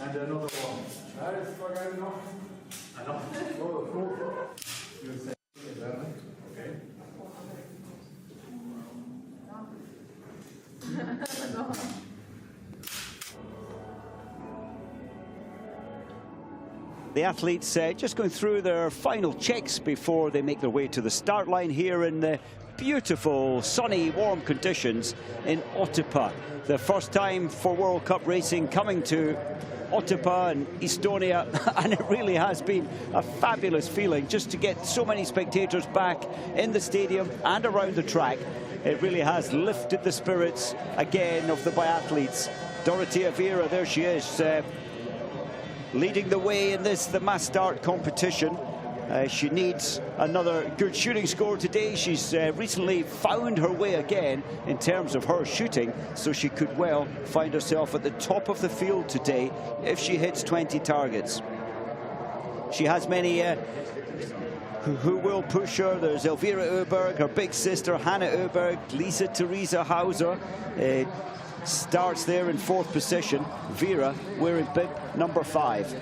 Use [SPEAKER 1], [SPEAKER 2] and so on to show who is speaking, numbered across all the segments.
[SPEAKER 1] And another one. That is forgotten enough. Enough. You say okay.
[SPEAKER 2] The athletes just going through their final checks before they make their way to the start line here in the beautiful, sunny, warm conditions in Otepaeae. The first time for World Cup racing coming to Otepaeae and Estonia, and it really has been a fabulous feeling just to get so many spectators back in the stadium and around the track. It really has lifted the spirits again of the biathletes. Dorothea Viera, there she is, leading the way in the mass start competition. She needs another good shooting score today. She's recently found her way again in terms of her shooting, so she could well find herself at the top of the field today if she hits 20 targets. She has many who will push her. There's Elvira Öberg, her big sister Hannah Öberg, Lisa Theresa Hauser starts there in 4th position. Vera wearing bib number 5.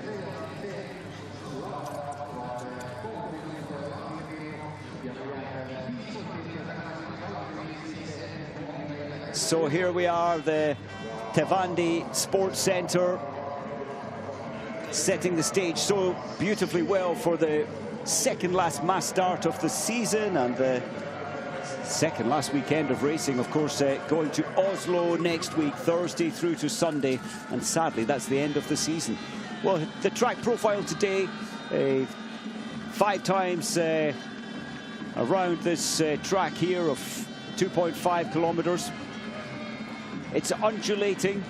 [SPEAKER 2] So here we are, the Tevandi Sports Centre, setting the stage so beautifully well for the second last mass start of the season and the second last weekend of racing, of course, going to Oslo next week, Thursday through to Sunday, and sadly that's the end of the season. Well, the track profile today, 5 times around this track here of 2.5 kilometers. It's undulating,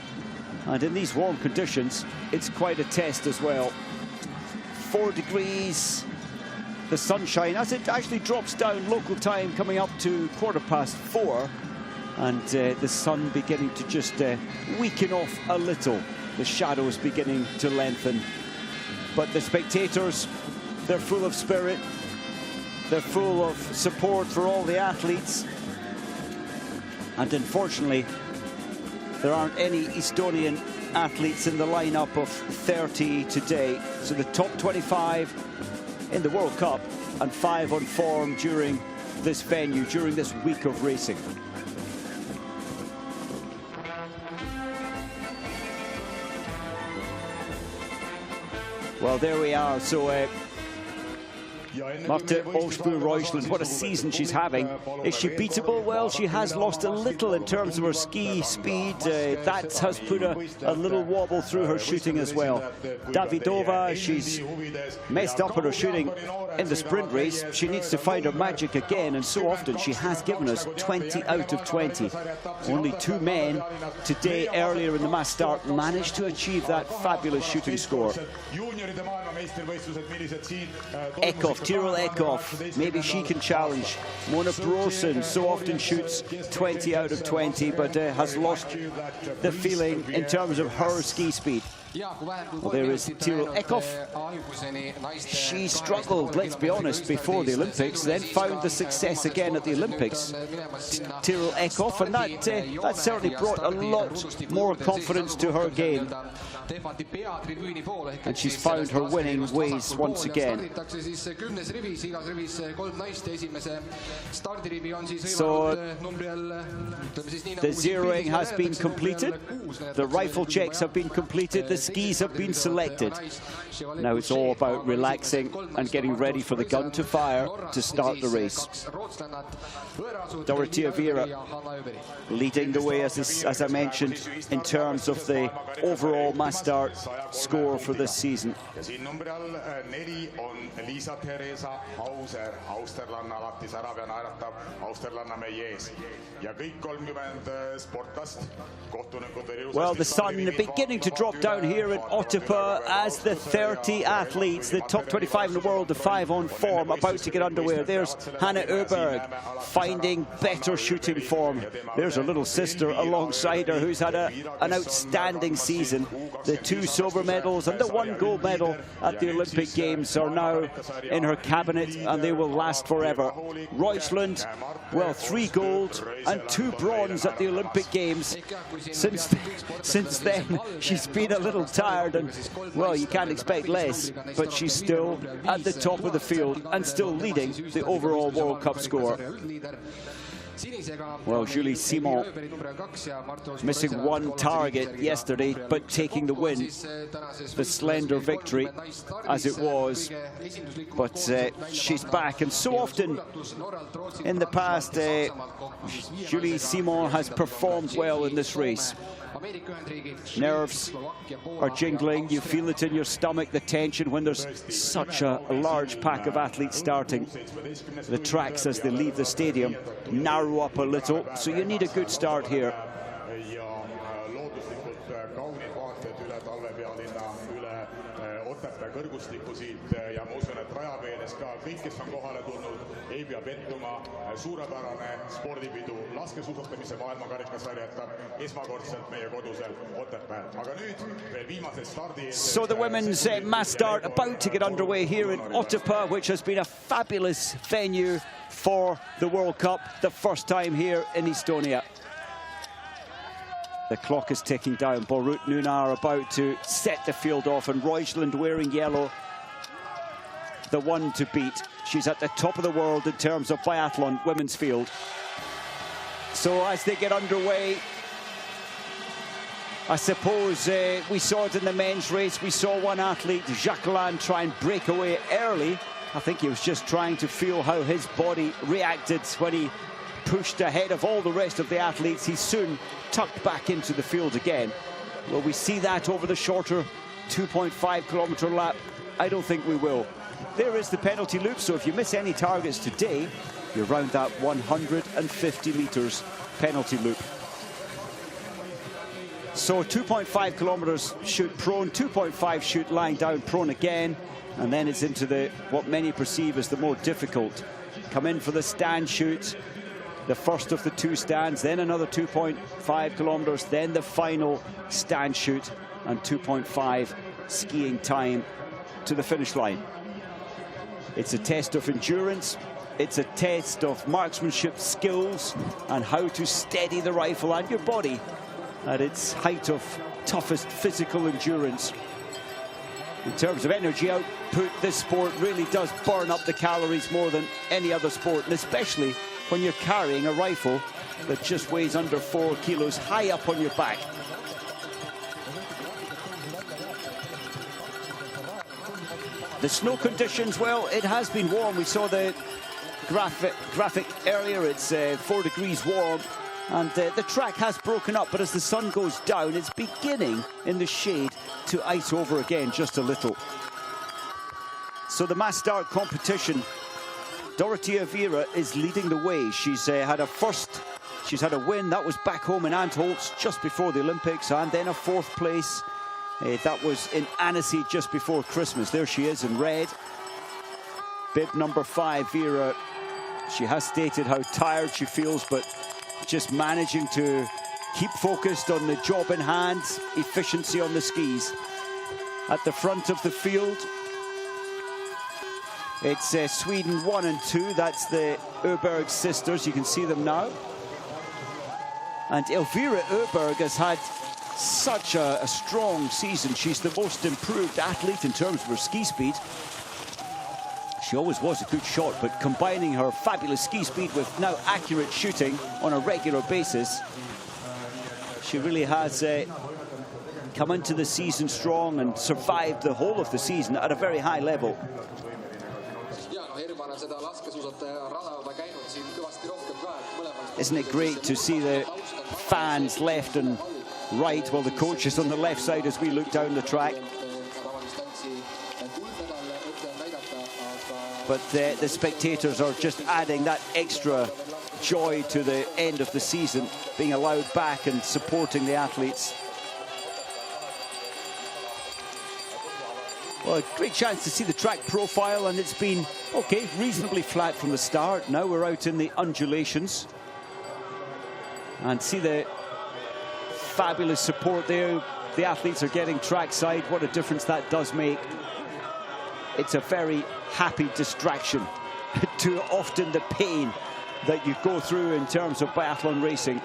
[SPEAKER 2] and in these warm conditions it's quite a test as well. 4 degrees, the sunshine as it actually drops down local time, coming up to 4:15, and the sun beginning to just weaken off a little, the shadows beginning to lengthen. But the spectators, they're full of spirit, they're full of support for all the athletes, and unfortunately there aren't any Estonian athletes in the lineup of 30 today. So the top 25 in the World Cup and 5 on form during this venue, during this week of racing. Well, there we are. So Marte Olsbu-Royschland, what a season she's having. Is she beatable? Well, she has lost a little in terms of her ski speed. That has put a little wobble through her shooting as well. Davidova, she's messed up on her shooting in the sprint race. She needs to find her magic again, and so often she has given us 20 out of 20. Only 2 men today, earlier in the mass start, managed to achieve that fabulous shooting score. Eckhoff, Tyrell Eckhoff, maybe she can challenge. Mona Brorsson so often shoots 20 out of 20, but has lost the feeling in terms of her ski speed. Well, there is Tyrell Eckhoff. She struggled, let's be honest, before the Olympics, then found the success again at the Olympics. Tyrell Eckhoff, and that certainly brought a lot more confidence to her game. And she's found her winning ways once again. So the zeroing has been completed, the rifle checks have been completed, the skis have been selected. Now it's all about relaxing and getting ready for the gun to fire to start the race. Dorothea Viera leading the way, as I mentioned, in terms of the overall mass start score for this season. Well, the sun beginning to drop down here in Otepaeae as the 30 athletes, the top 25 in the world, the 5 on form, about to get underway. There's Hannah Öberg finding better shooting form. There's her little sister alongside her who's had an outstanding season. The 2 silver medals and the 1 gold medal at the Olympic Games are now in her cabinet, and they will last forever. Royschland, well, 3 gold and 2 bronze at the Olympic Games. Since then, she's been a little tired, and, well, you can't expect less, but she's still at the top of the field and still leading the overall World Cup score. Well, Julie Simon missing 1 target yesterday, but taking the win. The slender victory as it was, but she's back, and so often in the past Julie Simon has performed well in this race. Nerves are jingling, you feel it in your stomach, the tension when there's such a large pack of athletes starting. The tracks as they leave the stadium narrow up a little, so you need a good start here.
[SPEAKER 3] kõrgustiku siit ja ma usun, et rajaveedes ka kõik, kes on kohale tulnud, ei pea pettuma. Suurepärane spordipidu laskesuusatamise maailmakarikasarja jätab esmakordselt meie kodusel Otepaeal. Aga nüüd veel viimased stardi.
[SPEAKER 2] So the women's mass start about to get underway here in Otepaeae, which has been a fabulous venue for the World Cup, the first time here in Estonia. The clock is ticking down. Borut Nuna are about to set the field off, and Royschland wearing yellow, the one to beat. She's at the top of the world in terms of biathlon women's field. So as they get underway, I suppose we saw it in the men's race. We saw one athlete, Jacqueline, try and break away early. I think he was just trying to feel how his body reacted when he pushed ahead of all the rest of the athletes. He soon tucked back into the field again. Will we see that over the shorter 2.5-kilometre lap? I don't think we will. There is the penalty loop, so if you miss any targets today, you're around that 150 metres penalty loop. So 2.5 kilometres shoot prone, 2.5 shoot lying down prone again, and then it's into the what many perceive as the more difficult. Come in for the stand shoot, the first of the 2 stands, then another 2.5 kilometres, then the final stand shoot, and 2.5 skiing time to the finish line. It's a test of endurance, it's a test of marksmanship skills and how to steady the rifle and your body at its height of toughest physical endurance. In terms of energy output, this sport really does burn up the calories more than any other sport, and especially when you're carrying a rifle that just weighs under 4 kilos high up on your back. The snow conditions, well, it has been warm. We saw the graphic earlier. It's 4 degrees warm. And the track has broken up, but as the sun goes down, it's beginning in the shade to ice over again just a little. So the mass start competition, Dorothea Viera is leading the way. She's had a win. That was back home in Antholz just before the Olympics, and then a 4th place. That was in Annecy just before Christmas. There she is in red. Bib number 5, Viera. She has stated how tired she feels, but just managing to keep focused on the job in hand, efficiency on the skis. At the front of the field, it's Sweden 1 and 2. That's the Öberg sisters. You can see them now. And Elvira Öberg has had such a strong season. She's the most improved athlete in terms of her ski speed. She always was a good shot, but combining her fabulous ski speed with now accurate shooting on a regular basis, she really has come into the season strong and survived the whole of the season at a very high level. Isn't it great to see the fans left and right, well, the coaches on the left side as we look down the track. But the spectators are just adding that extra joy to the end of the season, being allowed back and supporting the athletes. Well, a great chance to see the track profile, and it's been, okay, reasonably flat from the start. Now we're out in the undulations. And see the fabulous support there. The athletes are getting trackside. What a difference that does make. It's a very happy distraction to often the pain that you go through in terms of biathlon racing.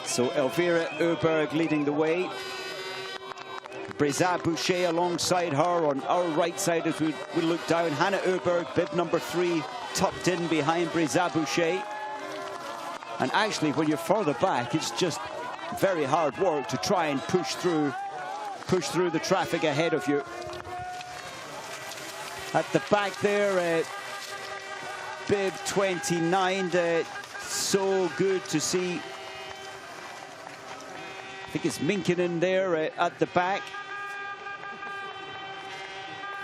[SPEAKER 2] So Elvira Öberg leading the way. Breza Boucher alongside her on our right side as we look down. Hannah Öberg, bib number 3, tucked in behind Breza Boucher. And actually, when you're further back, it's just very hard work to try and push through the traffic ahead of you. At the back there, bib 29, so good to see. I think it's Minkinen there at the back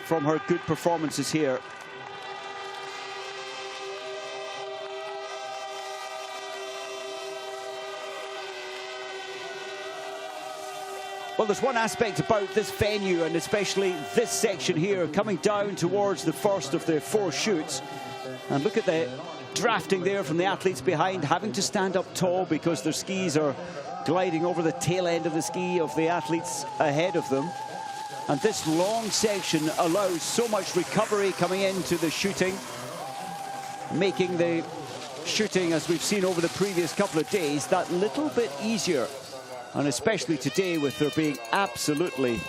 [SPEAKER 2] from her good performances here. Well, there's one aspect about this venue, and especially this section here, coming down towards the first of the 4 chutes. And look at the drafting there from the athletes behind, having to stand up tall because their skis are gliding over the tail end of the ski of the athletes ahead of them. And this long section allows so much recovery coming into the shooting, making the shooting, as we've seen over the previous couple of days, that little bit easier. And especially today, with there being absolutely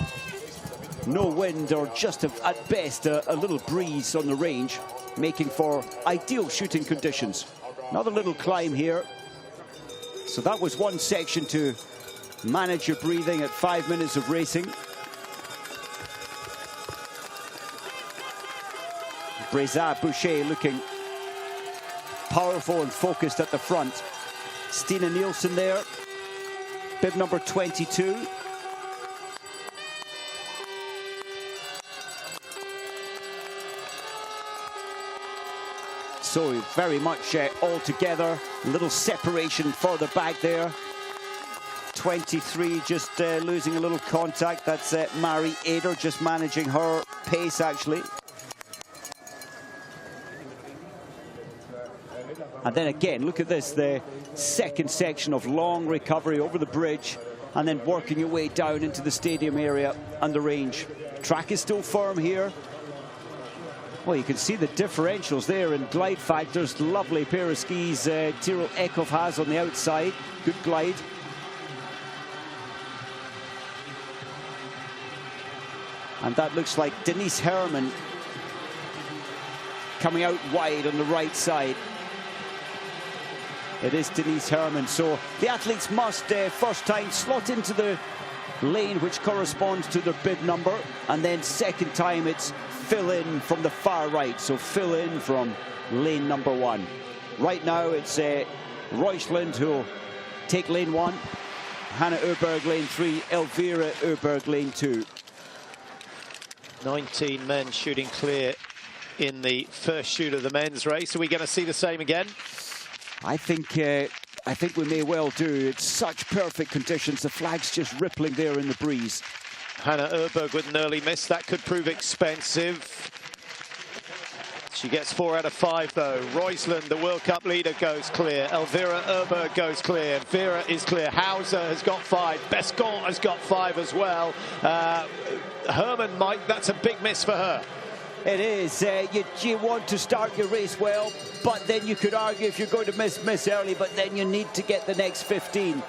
[SPEAKER 2] no wind, or just at best a little breeze on the range, making for ideal shooting conditions. Another little climb here. So that was one section to manage your breathing at 5 minutes of racing. Breza Boucher looking powerful and focused at the front. Stina Nielsen there, bib number 22. So very much all together. A little separation further back there. 23 just losing a little contact. That's Mari Eder just managing her pace, actually. And then again, look at this, the second section of long recovery over the bridge and then working your way down into the stadium area and the range. Track is still firm here. Well, you can see the differentials there in glide factors. Lovely pair of skis Tyrell Eckhoff has on the outside. Good glide. And that looks like Denise Herrmann coming out wide on the right side. It is Denise Herman. So the athletes must first time slot into the lane which corresponds to their bib number, and then second time it's fill in from the far right. So fill in from lane number 1. Right now it's Roysland who'll take lane 1, Hannah Öberg lane 3, Elvira Öberg lane 2.
[SPEAKER 4] 19 men shooting clear in the first shoot of the men's race. Are we going to see the same again?
[SPEAKER 2] I think we may well do. It's such perfect conditions. The flag's just rippling there in the breeze.
[SPEAKER 4] Hannah Öberg with an early miss. That could prove expensive. She gets 4 out of 5 though. Roysland, the World Cup leader, goes clear. Elvira Öberg goes clear. Vera is clear. Hauser has got 5. Bescon has got 5 as well. Herman, Mike, that's a big miss for her.
[SPEAKER 2] It is. You want to start your race well, but then you could argue if you're going to miss early, but then you need to get the next 15.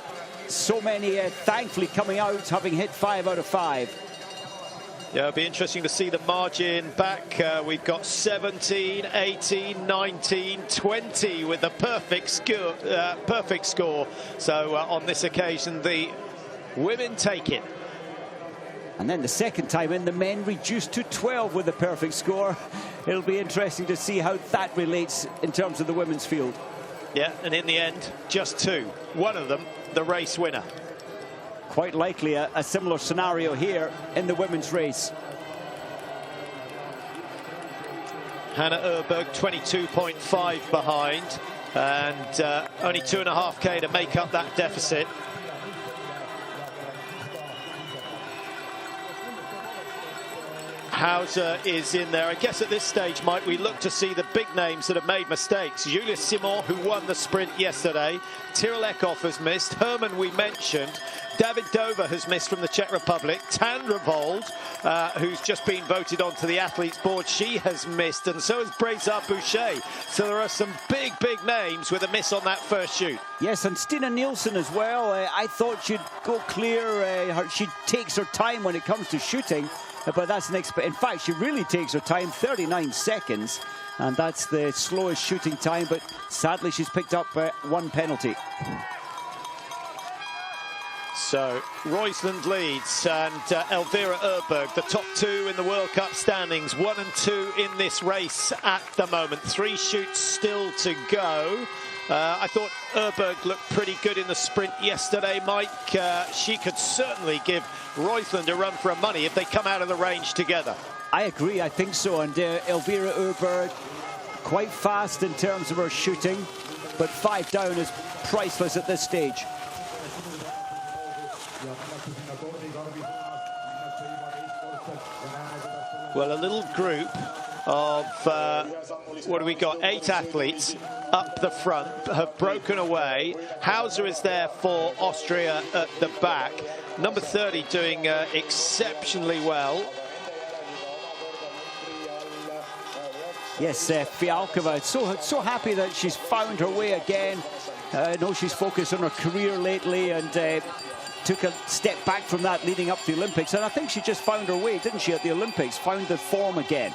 [SPEAKER 2] So many, thankfully, coming out having hit 5 out of 5.
[SPEAKER 4] Yeah, it'll be interesting to see the margin back. We've got 17, 18, 19, 20 with the perfect score. So on this occasion, the women take it.
[SPEAKER 2] And then the second time in, the men reduced to 12 with a perfect score. It'll be interesting to see how that relates in terms of the women's field.
[SPEAKER 4] Yeah, and in the end, just 2. One of them, the race winner.
[SPEAKER 2] Quite likely a similar scenario here in the women's race.
[SPEAKER 4] Hannah Öberg 22.5 behind, and only 2.5K to make up that deficit. Hauser is in there. I guess at this stage, Mike, we look to see the big names that have made mistakes. Julia Simon, who won the sprint yesterday. Tyrell Eckhoff has missed. Herman, we mentioned. David Dover has missed from the Czech Republic. Tandra Vold, who's just been voted onto the athletes board, she has missed, and so has Breza Boucher. So there are some big names with a miss on that first shoot.
[SPEAKER 2] Yes, and Stina Nielsen as well. I thought she'd go clear. She takes her time when it comes to shooting, but that's in fact, she really takes her time, 39 seconds, and that's the slowest shooting time, but sadly she's picked up 1 penalty.
[SPEAKER 4] So Roysland leads, and Elvira Öberg, the top 2 in the World Cup standings, 1 and 2 in this race at the moment. 3 shoots still to go. I thought Öberg looked pretty good in the sprint yesterday, Mike. She could certainly give Roysland a run for her money if they come out of the range together.
[SPEAKER 2] I agree, I think so. And Elvira Öberg, quite fast in terms of her shooting, but 5 down is priceless at this stage.
[SPEAKER 4] Well, a little group of, what do we got, 8 athletes up the front have broken away. Hauser is there for Austria at the back. Number 30 doing exceptionally well.
[SPEAKER 2] Yes, Fialkova, so happy that she's found her way again. I know she's focused on her career lately and took a step back from that leading up to the Olympics, and I think she just found her way, didn't she, at the Olympics? Found the form again.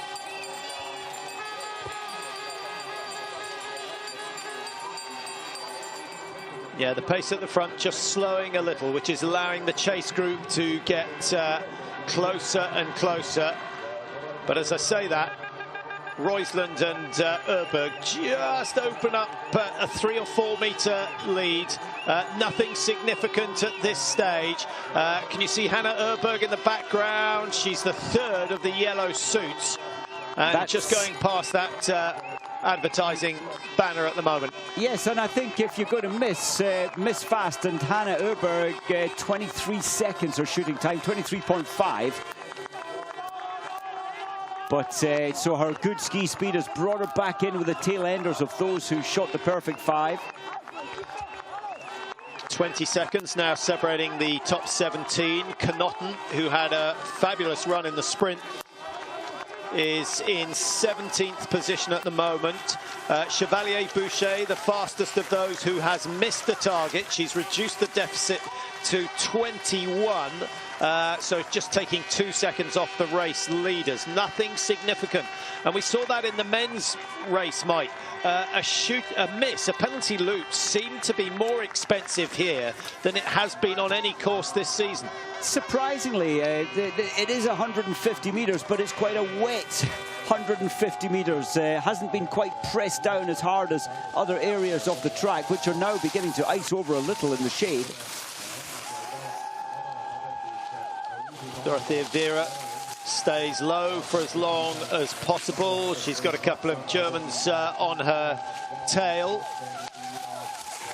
[SPEAKER 4] Yeah, the pace at the front just slowing a little, which is allowing the chase group to get closer and closer. But as I say that, Roysland and Öberg just open up a 3 or 4 meter lead. Nothing significant at this stage. Can you see Hannah Öberg in the background? She's the 3rd of the yellow suits. And just going past that advertising banner at the moment.
[SPEAKER 2] Yes, and I think if you're going to miss fast, and Hannah Öberg, 23 seconds her shooting time, 23.5. But so her good ski speed has brought her back in with the tail enders of those who shot the perfect 5.
[SPEAKER 4] 20 seconds now separating the top 17. Knotten, who had a fabulous run in the sprint, is in 17th position at the moment. Chevalier-Boucher, the fastest of those who has missed the target. She's reduced the deficit to 21. So just taking 2 seconds off the race leaders. Nothing significant. And we saw that in the men's race, Mike. A penalty loop seemed to be more expensive here than it has been on any course this season.
[SPEAKER 2] Surprisingly, it is 150 metres, but it's quite a wet 150 metres. Hasn't been quite pressed down as hard as other areas of the track, which are now beginning to ice over a little in the shade.
[SPEAKER 4] Dorothea Viera stays low for as long as possible. She's got a couple of Germans on her tail.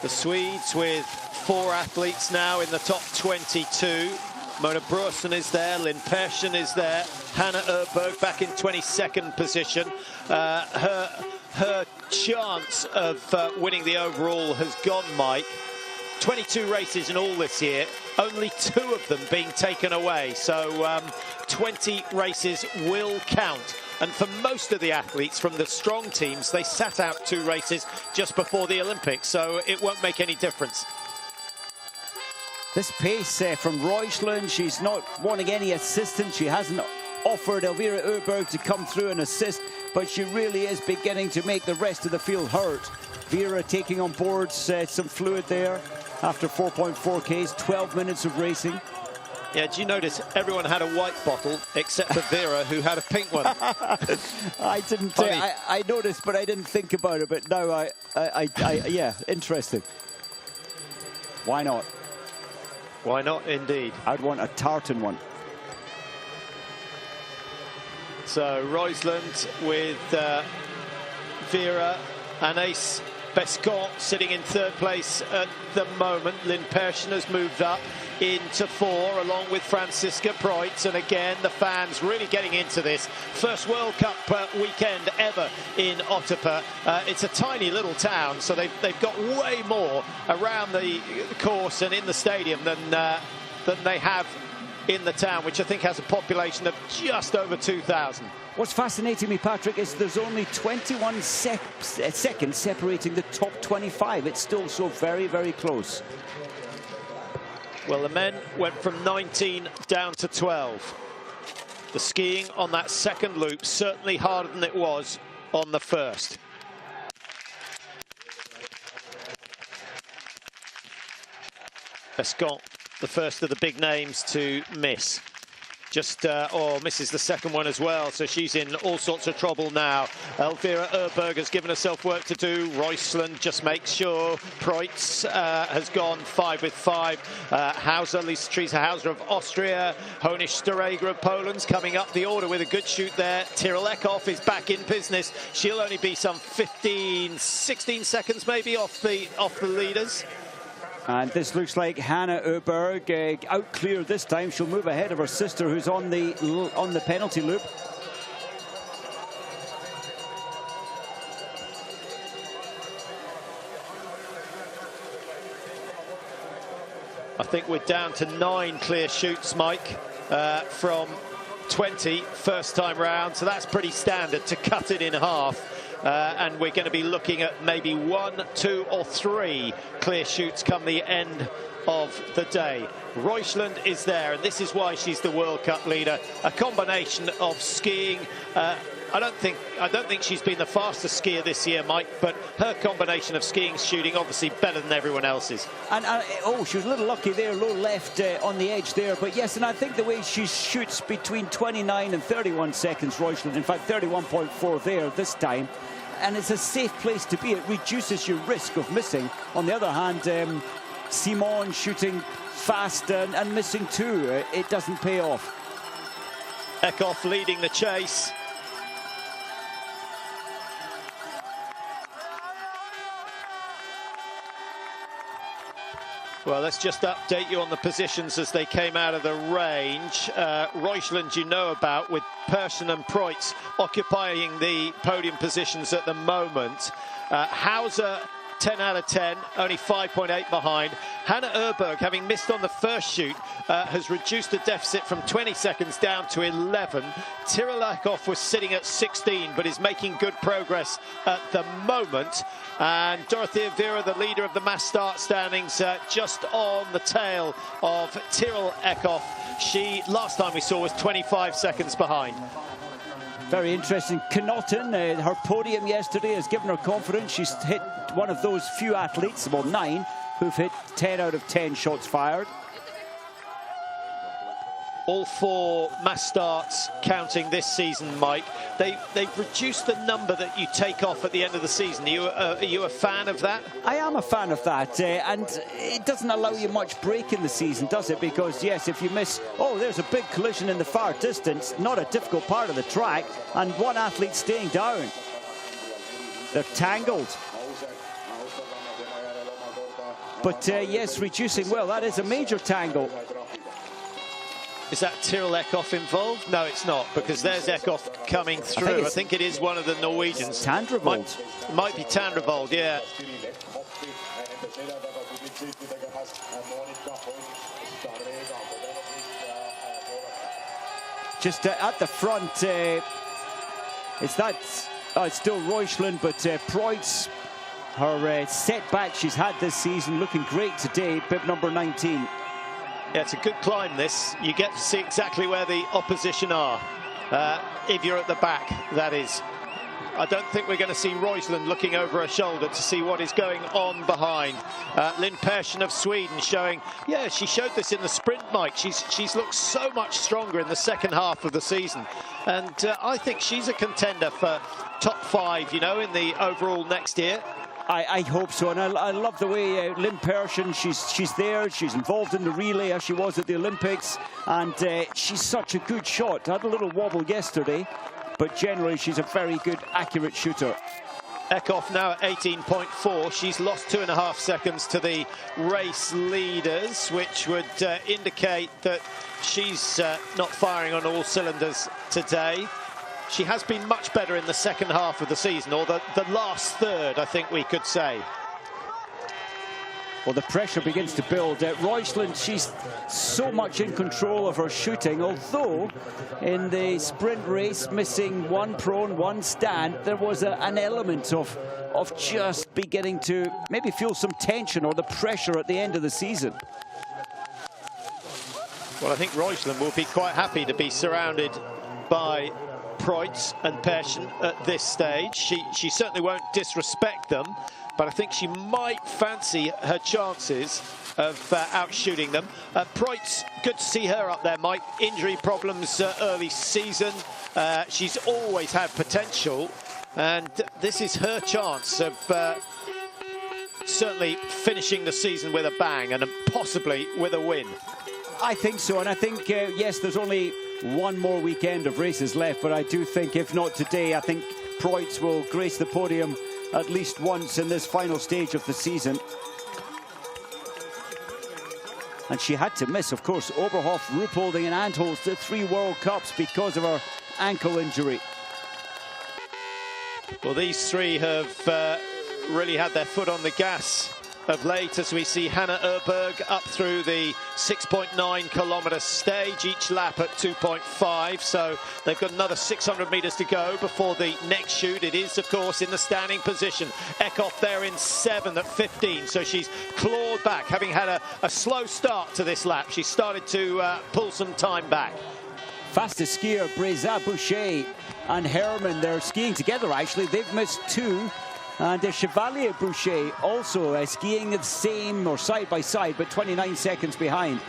[SPEAKER 4] The Swedes with 4 athletes now in the top 22. Mona Brorsson is there, Lynn Persson is there, Hannah Öberg back in 22nd position. Her chance of winning the overall has gone, Mike. 22 races in all this year, only 2 of them being taken away. So 20 races will count. And for most of the athletes from the strong teams, they sat out 2 races just before the Olympics, so it won't make any difference.
[SPEAKER 2] This pace from Reuschland, she's not wanting any assistance. She hasn't offered Elvira Öberg to come through and assist, but she really is beginning to make the rest of the field hurt. Vera taking on board some fluid there after 4.4 Ks, 12 minutes of racing.
[SPEAKER 4] Yeah, do you notice everyone had a white bottle except for Vera, who had a pink one?
[SPEAKER 2] I didn't. I noticed, but I didn't think about it. But now yeah, interesting. Why not?
[SPEAKER 4] Why not, indeed?
[SPEAKER 2] I'd want a tartan one.
[SPEAKER 4] So Reuschland with Vera and Ace Bescon sitting in 3rd place at the moment. Lynn Persson has moved up into 4 along with Franziska Preutz, and again the fans really getting into this. First World Cup weekend ever in Otepaeae. It's a tiny little town, so they've got way more around the course and in the stadium than they have in the town, which I think has a population of just over 2,000.
[SPEAKER 2] What's fascinating me, Patrick, is there's only 21 seconds separating the top 25. It's still so very, very close.
[SPEAKER 4] Well, the men went from 19 down to 12. The skiing on that second loop certainly harder than it was on the first. Bescon, the first of the big names to miss. Misses the second one as well, so she's in all sorts of trouble now. Elvira Öberg has given herself work to do. Reuschland just makes sure. Preutz has gone 5 with 5. Hauser, Lisa Teresa Hauser of Austria. Honish Stareger of Poland's coming up the order with a good shoot there. Tyrell Eckhoff is back in business. She'll only be some 15, 16 seconds maybe off the leaders.
[SPEAKER 2] And this looks like Hannah Öberg out clear this time. She'll move ahead of her sister, who's on the penalty loop.
[SPEAKER 4] I think we're down to 9 clear shoots, Mike, from 20 first time round. So that's pretty standard to cut it in half. And we're going to be looking at maybe 1, 2 or 3 clear shoots come the end of the day. Reuschland is there, and this is why she's the World Cup leader. A combination of skiing. I don't think she's been the fastest skier this year, Mike, but her combination of skiing, shooting, obviously better than everyone else's.
[SPEAKER 2] And she was a little lucky there, low left on the edge there. But yes, and I think the way she shoots between 29 and 31 seconds, Reuschland, in fact 31.4 there this time. And it's a safe place to be. It reduces your risk of missing. On the other hand, Simon shooting fast and missing too. It doesn't pay off.
[SPEAKER 4] Eckhoff leading the chase. Well, let's just update you on the positions as they came out of the range. Reuschland, you know about, with Persson and Preutz occupying the podium positions at the moment. Hauser, 10 out of 10, only 5.8 behind. Hannah Öberg, having missed on the first shoot, has reduced the deficit from 20 seconds down to 11. Tyrell Eckhoff was sitting at 16, but is making good progress at the moment. And Dorothea Vera, the leader of the mass start standings, just on the tail of Tyrell Eckhoff. She, last time we saw, was 25 seconds behind.
[SPEAKER 2] Very interesting. Connaughton, her podium yesterday has given her confidence. She's hit one of those few athletes, well 9, who've hit 10 out of 10 shots fired.
[SPEAKER 4] All 4 mass starts counting this season, Mike. They've reduced the number that you take off at the end of the season. Are you a fan of that?
[SPEAKER 2] I am a fan of that, and it doesn't allow you much break in the season, does it? Because, yes, if you miss, oh, there's a big collision in the far distance, not a difficult part of the track, and one athlete staying down. They're tangled. But, yes, reducing, well, that is a major tangle.
[SPEAKER 4] Is that Tyrell Eckhoff involved? No, it's not, because there's Eckhoff coming through. I think it is one of the Norwegians.
[SPEAKER 2] Tandrevold.
[SPEAKER 4] Might be Tandrevold, yeah.
[SPEAKER 2] Just at the front, it's still Reuschland, but Preutz, her setback she's had this season, looking great today, bib number 19.
[SPEAKER 4] Yeah, it's a good climb, this. You get to see exactly where the opposition are. If you're at the back, that is. I don't think we're going to see Reuschland looking over her shoulder to see what is going on behind. Lynn Persson of Sweden showing, yeah, she showed this in the sprint, Mike. She's looked so much stronger in the second half of the season. And I think she's a contender for top 5, you know, in the overall next year.
[SPEAKER 2] I hope so, and I love the way Lynn Persson, she's there, she's involved in the relay as she was at the Olympics, and she's such a good shot. Had a little wobble yesterday, but generally she's a very good, accurate shooter.
[SPEAKER 4] Eckhoff now at 18.4. She's lost 2.5 seconds to the race leaders, which would indicate that she's not firing on all cylinders today. She has been much better in the second half of the season, or the last third, I think we could say.
[SPEAKER 2] Well, the pressure begins to build. Reuschland, she's so much in control of her shooting, although in the sprint race, missing 1 prone, 1 stand, there was an element of just beginning to maybe feel some tension or the pressure at the end of the season.
[SPEAKER 4] Well, I think Reuschland will be quite happy to be surrounded by Preutz and Persson at this stage. She certainly won't disrespect them, but I think she might fancy her chances of outshooting them. Preutz, good to see her up there, Mike. Injury problems early season. She's always had potential, and this is her chance of certainly finishing the season with a bang and possibly with a win.
[SPEAKER 2] I think so, and I think, yes, there's only 1 more weekend of races left, but I do think, if not today, I think Preutz will grace the podium at least once in this final stage of the season. And she had to miss, of course, Oberhof, Ruhpolding and Antholz, the 3 World Cups because of her ankle injury.
[SPEAKER 4] Well, these 3 have really had their foot on the gas of late, as we see Hannah Öberg up through the 6.9 kilometre stage, each lap at 2.5, so they've got another 600 metres to go before the next shoot. It is, of course, in the standing position. Eckhoff there in 7th at 15, so she's clawed back, having had a slow start to this lap. She started to pull some time back.
[SPEAKER 2] Fastest skier, Breza, Boucher and Herman, they're skiing together actually. They've missed 2. And Chevalier Boucher also skiing the same or side by side, but 29 seconds behind.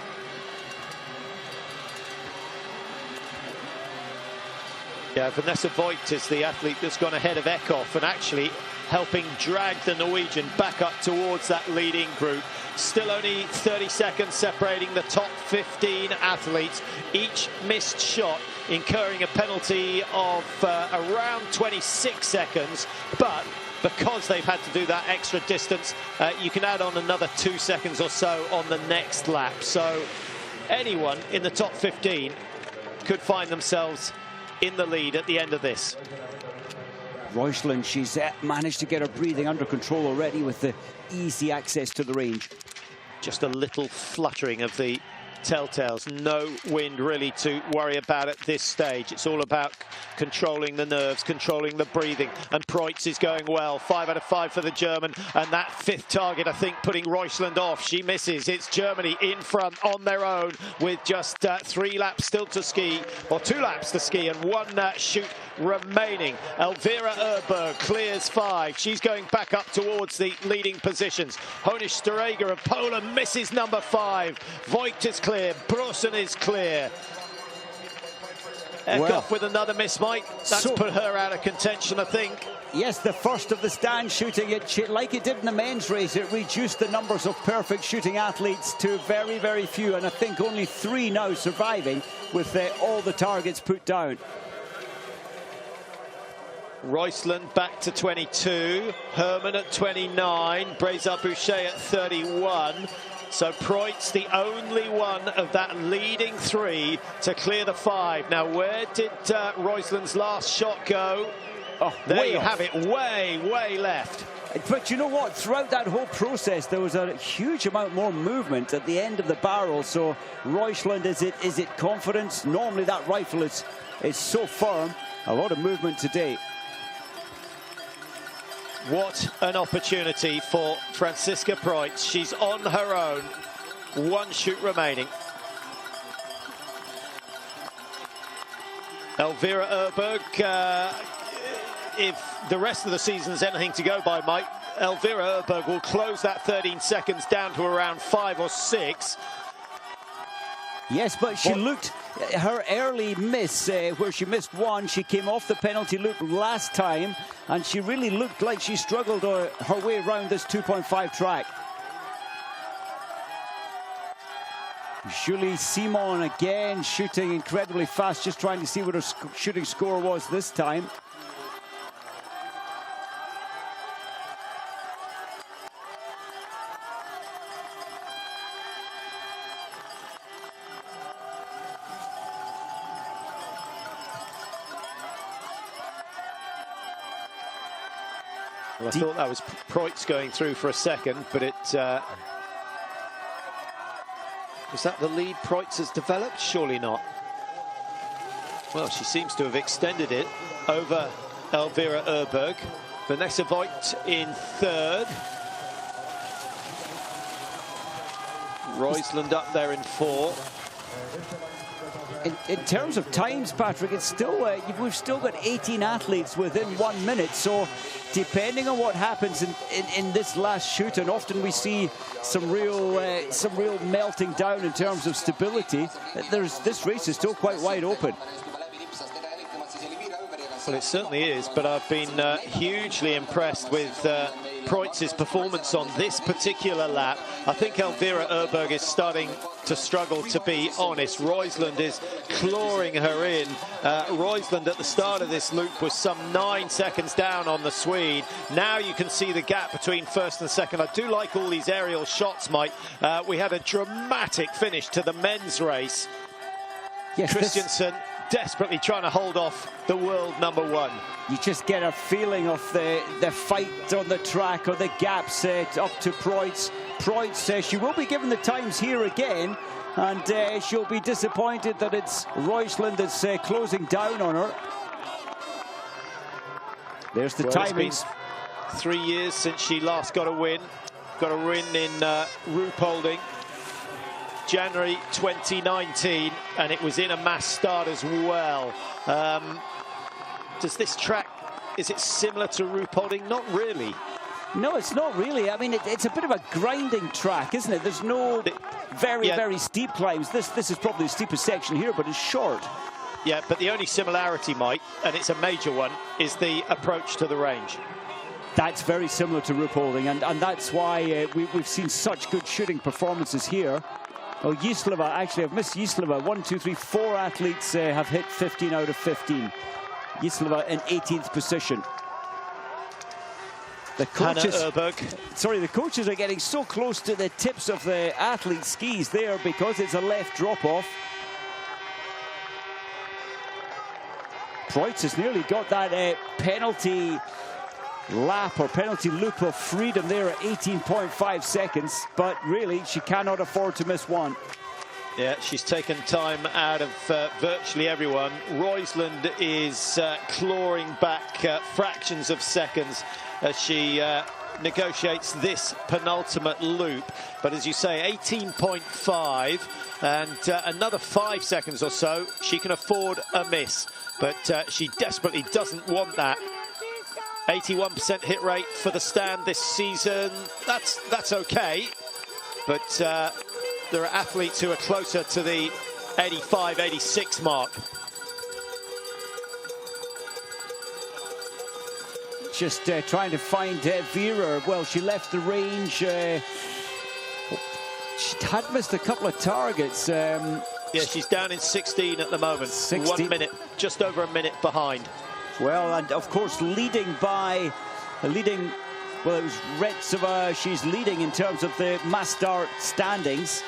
[SPEAKER 4] Yeah, Vanessa Voigt is the athlete that's gone ahead of Eckhoff and actually helping drag the Norwegian back up towards that leading group. Still only 30 seconds separating the top 15 athletes. Each missed shot incurring a penalty of around 26 seconds, but because they've had to do that extra distance, you can add on another 2 seconds or so on the next lap. So anyone in the top 15 could find themselves in the lead at the end of this.
[SPEAKER 2] Reuschland, she's managed to get her breathing under control already with the easy access to the range.
[SPEAKER 4] just a little fluttering of the telltales. No wind really to worry about at this stage. It's all about controlling the nerves, controlling the breathing, and Preutz is going well. 5 out of 5 for the German, and that 5th target, I think, putting Roisland off. She misses. It's Germany in front on their own with just 3 laps still to ski, or 2 laps to ski, and 1 shoot remaining. Elvira Erberg clears 5. She's going back up towards the leading positions. Honish Stareger of Poland misses number 5. Voigt is clear. Brosen is clear. Eckhoff with another miss, Mike. That's put her out of contention, I think.
[SPEAKER 2] Yes, the first of the stand shooting, like it did in the men's race, it reduced the numbers of perfect shooting athletes to very, very few, and I think only 3 now surviving with all the targets put down.
[SPEAKER 4] Roisland back to 22, Herman at 29, Breza-Boucher at 31. So Preutz, the only one of that leading 3 to clear the 5. Now, where did Roisland's last shot go? Oh, there you have it, way left.
[SPEAKER 2] But you know what? Throughout that whole process, there was a huge amount more movement at the end of the barrel. So Roisland, is it confidence? Normally that rifle is so firm. A lot of movement today.
[SPEAKER 4] What an opportunity for Franziska Preutz. She's on her own. 1 shoot remaining. Elvira Erberg, if the rest of the season's anything to go by, Mike, Elvira Erberg will close that 13 seconds down to around 5 or 6.
[SPEAKER 2] Yes, but she looked, her early miss, where she missed 1, she came off the penalty loop last time, and she really looked like she struggled her way around this 2.5 track. Julie Simon again shooting incredibly fast, just trying to see what her shooting score was this time.
[SPEAKER 4] Well, I thought that was Preutz going through for a second, but it... was that the lead Preutz has developed? Surely not. Well, she seems to have extended it over Elvira Erberg. Vanessa Voigt in 3rd. Roisland up there in 4.
[SPEAKER 2] In terms of times, Patrick, it's still we've still got 18 athletes within 1 minute. So, depending on what happens in this last shoot, and often we see some real melting down in terms of stability. This race is still quite wide open.
[SPEAKER 4] Well, it certainly is, but I've been hugely impressed with Preutz's performance on this particular lap. I think Elvira Erberg is starting to struggle, to be honest. Roisland is clawing her in. Roisland at the start of this loop was some 9 seconds down on the Swede. Now you can see the gap between 1st and 2nd. I do like all these aerial shots, Mike. We had a dramatic finish to the men's race. Yes, Christensen desperately trying to hold off the world #1.
[SPEAKER 2] You just get a feeling of the fight on the track, or the gaps up to Preutz. Preutz, she will be given the times here again, and she'll be disappointed that it's Roisland that's closing down on her. There's the timings.
[SPEAKER 4] It's been 3 years since she last got a win. Got a win in Ruhpolding. January 2019, and it was in a mass start as well. Does this track, is it similar to Ruhpolding? Not really.
[SPEAKER 2] No, it's not really. I mean, it's a bit of a grinding track, isn't it? There's no very steep climbs. This is probably the steepest section here, but it's short.
[SPEAKER 4] Yeah, but the only similarity, Mike, and it's a major one, is the approach to the range.
[SPEAKER 2] That's very similar to Ruhpolding, and that's why we've seen such good shooting performances here. Oh, Yislava, actually, I've missed Yislava. 1, 2, 3, 4 athletes have hit 15 out of 15. Yislava in 18th position. The coaches are getting so close to the tips of the athletes' skis there because it's a left drop-off. Preutz has nearly got that penalty lap or penalty loop of freedom there at 18.5 seconds, but really she cannot afford to miss one.
[SPEAKER 4] Yeah, she's taken time out of virtually everyone. Roysland is clawing back fractions of seconds as she negotiates this penultimate loop. But as you say, 18.5 and another 5 seconds or so, she can afford a miss. But she desperately doesn't want that. 81% hit rate for the stand this season. That's okay. But there are athletes who are closer to the 85, 86 mark.
[SPEAKER 2] Just trying to find Vera. Well, she left the range. She had missed a couple of targets.
[SPEAKER 4] Yeah, she's down in 16 at the moment.
[SPEAKER 2] 16.
[SPEAKER 4] 1 minute, just over a minute behind.
[SPEAKER 2] Well, and of course, leading, well, it was Retsova. She's leading in terms of the mass start standings.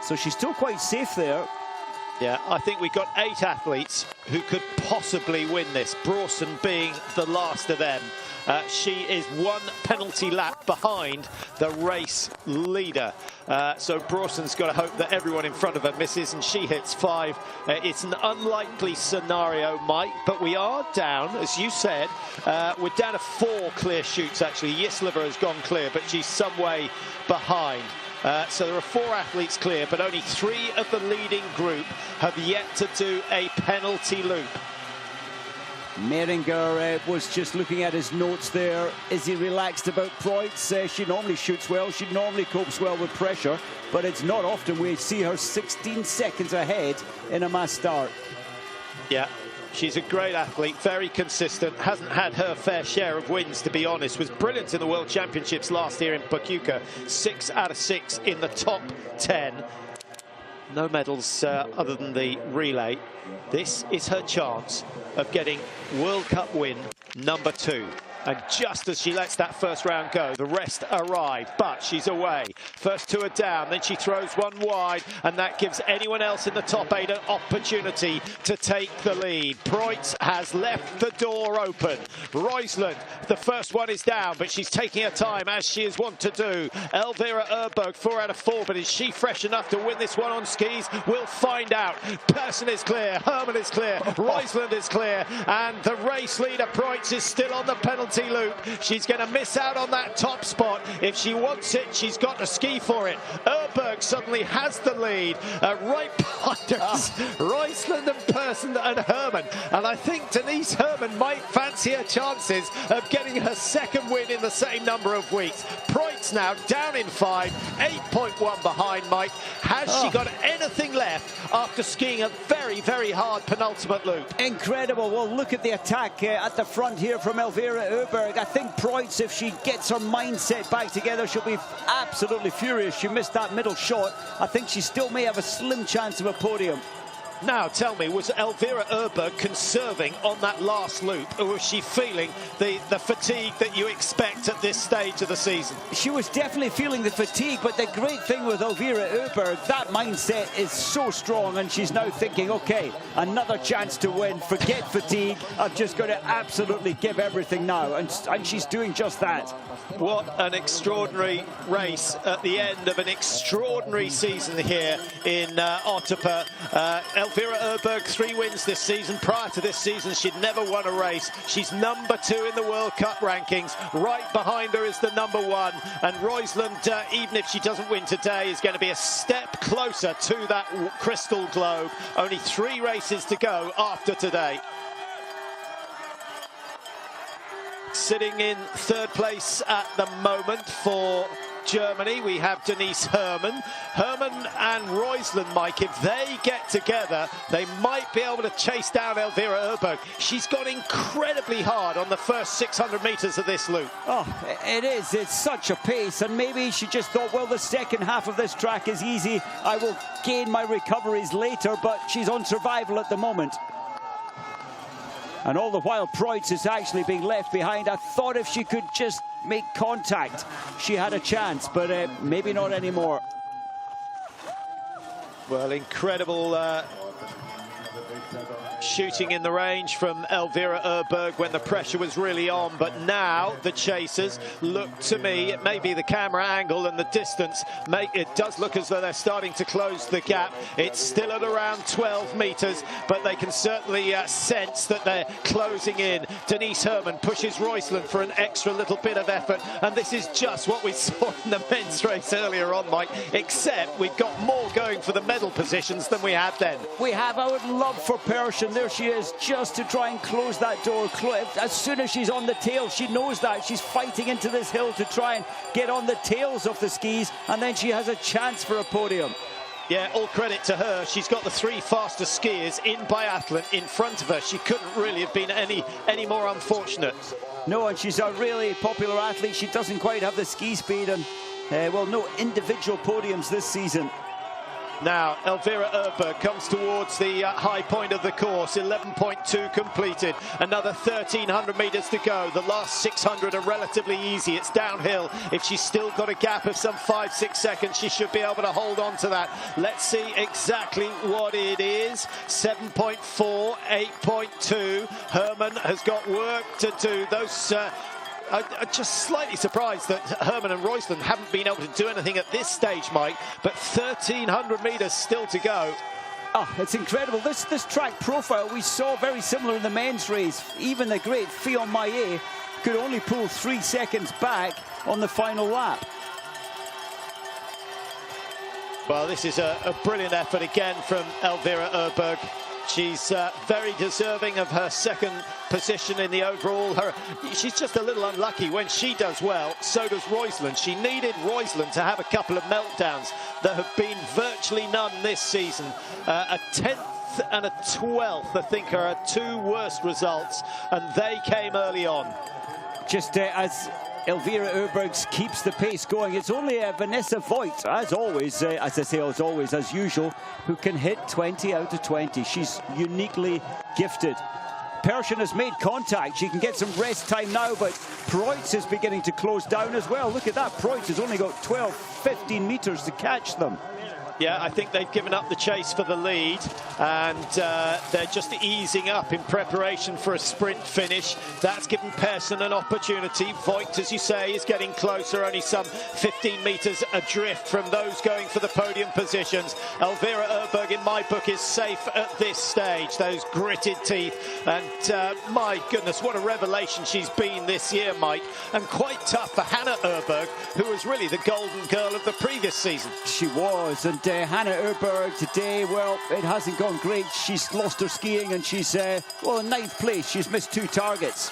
[SPEAKER 2] So she's still quite safe there.
[SPEAKER 4] Yeah, I think we've got 8 athletes who could possibly win this, Brawson being the last of them. She is 1 penalty lap behind the race leader. So Brawson's got to hope that everyone in front of her misses and she hits 5. It's an unlikely scenario, Mike, but we are down, as you said, we're down to 4 clear shoots, actually. Yisleva has gone clear, but she's some way behind. So there are 4 athletes clear, but only 3 of the leading group have yet to do a penalty loop.
[SPEAKER 2] Meringer was just looking at his notes there. Is he relaxed about Preutz? She normally shoots well. She normally copes well with pressure, but it's not often we see her 16 seconds ahead in a mass start.
[SPEAKER 4] Yeah. She's a great athlete, very consistent, hasn't had her fair share of wins, to be honest. Was brilliant in the World Championships last year in Pachuca. 6 out of 6 in the top 10. No medals other than the relay. This is her chance of getting World Cup win number 2. And just as she lets that first round go, the rest arrive, but she's away. First 2 are down, then she throws 1 wide, and that gives anyone else in the top 8 an opportunity to take the lead. Preutz has left the door open. Roysland, the first one is down, but she's taking her time, as she is wont to do. Elvira Erberg, 4 out of 4, but is she fresh enough to win this one on skis? We'll find out. Persson is clear, Herman is clear, Roysland is clear, and the race leader, Preutz, is still on the penalty loop. She's going to miss out on that top spot. If she wants it, she's got to ski for it. Erberg suddenly has the lead. Right behind us, Roysland and Persson and Herman. And I think Denise Herman might fancy her chances of getting her 2nd win in the same number of weeks. Preutz now down in 5, 8.1 behind, Mike. Has she got anything left after skiing a very, very hard penultimate loop?
[SPEAKER 2] Incredible. Well, look at the attack at the front here from Elvira Erberg. I think Preutz, if she gets her mindset back together, she'll be absolutely furious. She missed that middle shot. I think she still may have a slim chance of a podium.
[SPEAKER 4] Now, tell me, was Elvira Erberg conserving on that last loop, or was she feeling the fatigue that you expect at this stage of the season?
[SPEAKER 2] She was definitely feeling the fatigue, but the great thing with Elvira Erberg, that mindset is so strong, and she's now thinking, okay, another chance to win, forget fatigue, I've just got to absolutely give everything now, and she's doing just that.
[SPEAKER 4] What an extraordinary race at the end of an extraordinary season here in Otepaeae. Elvira Erberg, 3 wins this season. Prior to this season, she'd never won a race. She's number 2 in the World Cup rankings. Right behind her is the number 1. And Roysland, even if she doesn't win today, is going to be a step closer to that crystal globe. Only 3 races to go after today. Sitting in 3rd place at the moment for Germany, we have Denise Herman. Herman and Roysland, Mike, if they get together, they might be able to chase down Elvira Erberg. She's gone incredibly hard on the first 600 metres of this loop.
[SPEAKER 2] Oh, it is. It's such a pace, and maybe she just thought, well, the second half of this track is easy. I will gain my recoveries later, but she's on survival at the moment. And all the while, Preutz is actually being left behind. I thought if she could just make contact, she had a chance, but maybe not anymore.
[SPEAKER 4] Well, incredible shooting in the range from Elvira Öberg when the pressure was really on, but now the chasers look to me, it may be the camera angle and the distance, it does look as though they're starting to close the gap. It's still at around 12 metres, but they can certainly sense that they're closing in. Denise Herman pushes Roysland for an extra little bit of effort, and this is just what we saw in the men's race earlier on, Mike, except we've got more going for the medal positions than we had then.
[SPEAKER 2] We have. I would love for Persson. There she is, just to try and close that door. As soon as she's on the tail, she knows that. She's fighting into this hill to try and get on the tails of the skis, and then she has a chance for a podium.
[SPEAKER 4] Yeah, all credit to her. She's got the 3 fastest skiers in biathlon in front of her. She couldn't really have been any more unfortunate.
[SPEAKER 2] No, and she's a really popular athlete. She doesn't quite have the ski speed, and well, no individual podiums this season.
[SPEAKER 4] Now, Elvira Öberg comes towards the high point of the course, 11.2 completed. Another 1,300 metres to go. The last 600 are relatively easy. It's downhill. If she's still got a gap of some 5-6 seconds, she should be able to hold on to that. Let's see exactly what it is. 7.4, 8.2. Herman has got work to do. Those... I'm just slightly surprised that Herman and Roysland haven't been able to do anything at this stage, Mike, but 1,300 metres still to go.
[SPEAKER 2] Oh, it's incredible. This track profile we saw very similar in the men's race. Even the great Otepaeae could only pull 3 seconds back on the final lap.
[SPEAKER 4] Well, this is a brilliant effort again from Elvira Öberg. She's very deserving of her second position in the overall. She's just a little unlucky. When she does well, so does Roysland. She needed Roysland to have a couple of meltdowns. There have been virtually none this season. A 10th and a 12th, I think, are her 2 worst results, and they came early on.
[SPEAKER 2] Just as Elvira Öberg keeps the pace going, it's only Vanessa Voigt, as always, as I say, as always, as usual, who can hit 20 out of 20. She's uniquely gifted. Persson has made contact. She can get some rest time now, but Preutz is beginning to close down as well. Look at that. Preutz has only got 12, 15 metres to catch them.
[SPEAKER 4] Yeah, I think they've given up the chase for the lead, and they're just easing up in preparation for a sprint finish. That's given Persson an opportunity. Voigt, as you say, is getting closer, only some 15 metres adrift from those going for the podium positions. Elvira Öberg, in my book, is safe at this stage. Those gritted teeth, and my goodness, what a revelation she's been this year, Mike, and quite tough for Hannah Öberg, who was really the golden girl of the previous season.
[SPEAKER 2] She was, and Hannah Öberg today, well, it hasn't gone great. She's lost her skiing, and she's, well, in 9th place. She's missed 2 targets.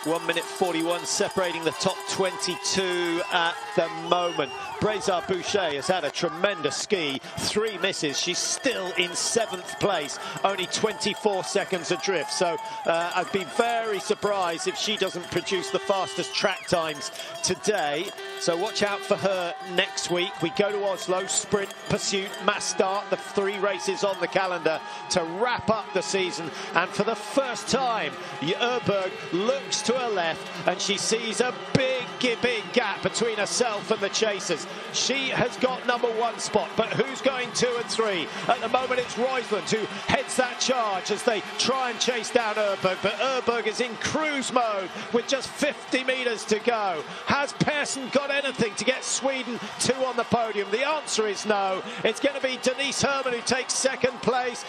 [SPEAKER 4] 1 minute 41 separating the top 22 at the moment. Breza Boucher has had a tremendous ski, 3 misses. She's still in 7th place, only 24 seconds adrift. So I'd be very surprised if she doesn't produce the fastest track times today. So watch out for her next week. We go to Oslo, sprint, pursuit, mass start, the 3 races on the calendar to wrap up the season. And for the first time, Öberg looks to her left and she sees a big gap between herself and the chasers. She has got #1 spot, but who's going 2 and 3? At the moment, it's Roysland who heads that charge as they try and chase down Öberg, but Öberg is in cruise mode with just 50 metres to go. Has Persson got anything to get Sweden 2 on the podium? The answer is no. It's going to be Denise Herman who takes 2nd place.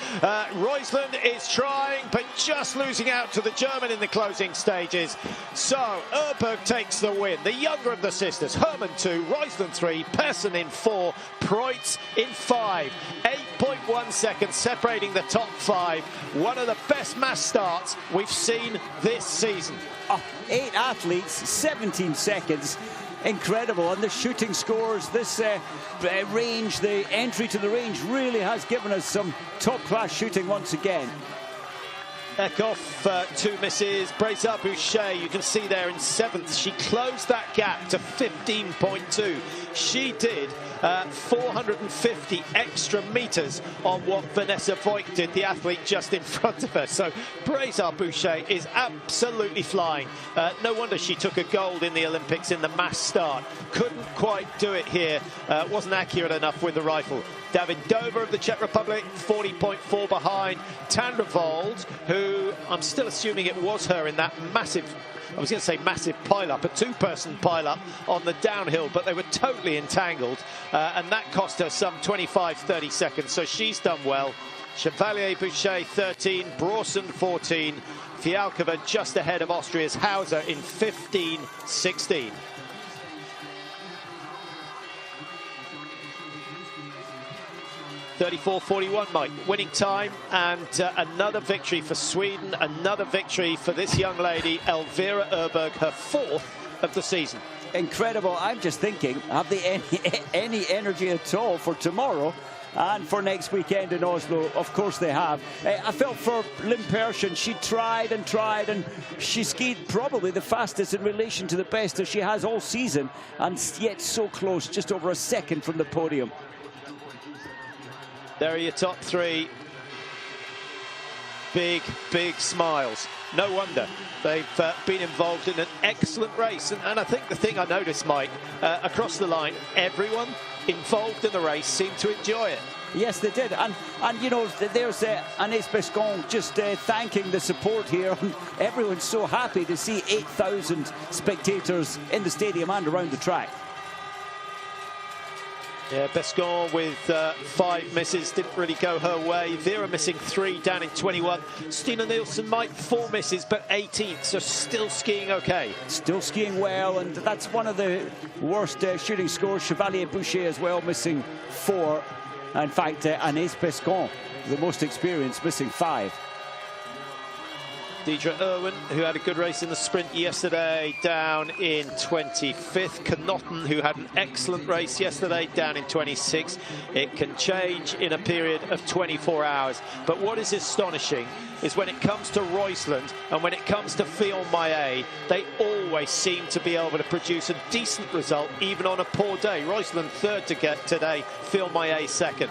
[SPEAKER 4] Roysland is trying, but just losing out to the German in the closing stages. So Öberg takes the win. The younger of the sisters, Herman 2, Roysland 3, Persson in 4, Preutz in 5. 8.1 seconds separating the top 5. One of the best mass starts we've seen this season.
[SPEAKER 2] 8 athletes, 17 seconds. Incredible. And the shooting scores, this range, the entry to the range really has given us some top-class shooting once again.
[SPEAKER 4] Eckhoff, 2 misses. Breza Boucher, you can see there in 7th. She closed that gap to 15.2. She did 450 extra meters on what Vanessa Voigt did, the athlete just in front of her. So Otepaeae is absolutely flying. No wonder she took a gold in the Olympics in the mass start. Couldn't quite do it here. Wasn't accurate enough with the rifle. Davidova of the Czech Republic, 40.4 behind. Tandrevold, who I'm still assuming it was her in that massive, I was going to say massive pile-up, a two-person pile-up on the downhill, but they were totally entangled, and that cost her some 25-30 seconds, so she's done well. Chevalier-Boucher 13, Brawson 14, Fialkova just ahead of Austria's Hauser in 15-16. .34.41, Mike, winning time, and another victory for Sweden, another victory for this young lady, Elvira Öberg, her 4th of the season. Incredible. I'm just thinking, have they any energy at all for tomorrow and for next weekend in Oslo? Of course they have. I felt for Lynn Persson, she tried and tried, and she skied probably the fastest in relation to the best that she has all season, and yet so close, just over a second from the podium. There are your top 3. Big, big smiles. No wonder. They've been involved in an excellent race. And I think the thing I noticed, Mike, across the line, everyone involved in the race seemed to enjoy it. Yes, they did. And you know, there's Anaïs Bescon just thanking the support here. And everyone's so happy to see 8,000 spectators in the stadium and around the track. Yeah, Bescon with 5 misses, didn't really go her way. Vera missing 3, down in 21. Stina Nielsen, Mike, 4 misses, but 18th, so still skiing okay. Still skiing well, and that's one of the worst shooting scores. Chevalier-Boucher as well, missing 4. In fact, Anaïs Bescon, the most experienced, missing 5. Deidre Irwin, who had a good race in the sprint yesterday, down in 25th. Connaughton, who had an excellent race yesterday, down in 26th. It can change in a period of 24 hours. But what is astonishing is when it comes to Roysland and when it comes to Fiolmaillet, they always seem to be able to produce a decent result, even on a poor day. Roysland 3rd to get today, Fiolmaillet 2nd.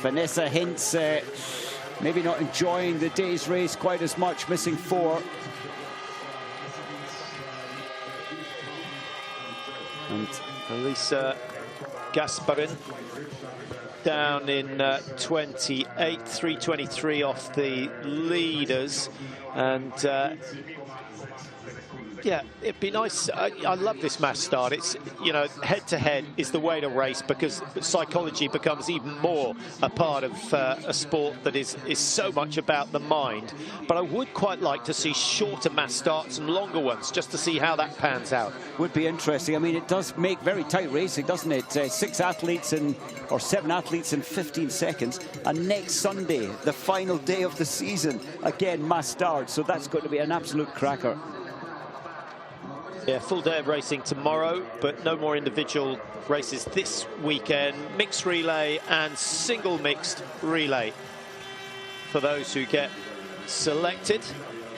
[SPEAKER 4] Vanessa Hintz, maybe not enjoying the day's race quite as much, missing 4. And Elisa Gasparin down in 28, 3:23 off the leaders. And yeah, it'd be nice. I love this mass start. It's, you know, head-to-head is the way to race, because psychology becomes even more a part of a sport that is so much about the mind. But I would quite like to see shorter mass starts and longer ones, just to see how that pans out. Would be interesting. I mean, it does make very tight racing, doesn't it? 6 athletes or 7 athletes in 15 seconds. And next Sunday, the final day of the season, again, mass start. So that's going to be an absolute cracker. Yeah, full day of racing tomorrow, but no more individual races this weekend. Mixed relay and single mixed relay for those who get selected.